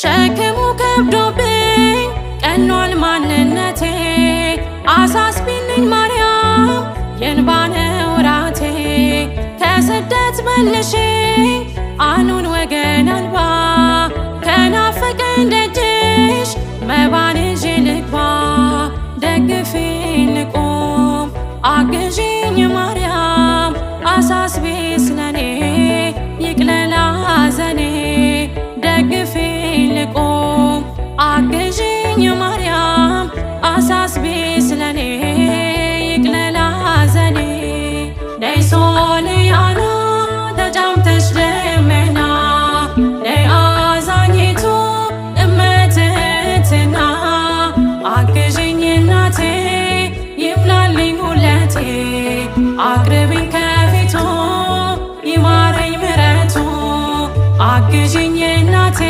ሸክሙ ከብዶብኝ ቀኗል ማንነቴ አሳስቢልኝ ማርያም የእንባ ነው ራቴ ከስደት መልሽኝ አኑን ወገን አልባ ከናፈቀኝ ደጅሽ መባን ይዤ ልግባ ደግፊኝ ልቁም አግዢኝ ማርያም አሳስቢ ስለኔ ይቅለል ሐዘኔ ደግፊኝ ልቁም አግዢኝ ማርያም አሳስቢ ስለኔ ይቅለል ሐዘኔ ነይ ሶልያና ተጫምተሽ ደመና ነይ አዛኝቱ እመትህትና አግዢኝ እናቴ ይምላልኝ ሁለቴ አቅርቢኝ ከፊቱ ይማረኝ ምሕረቱ አግዢኝ እናቴ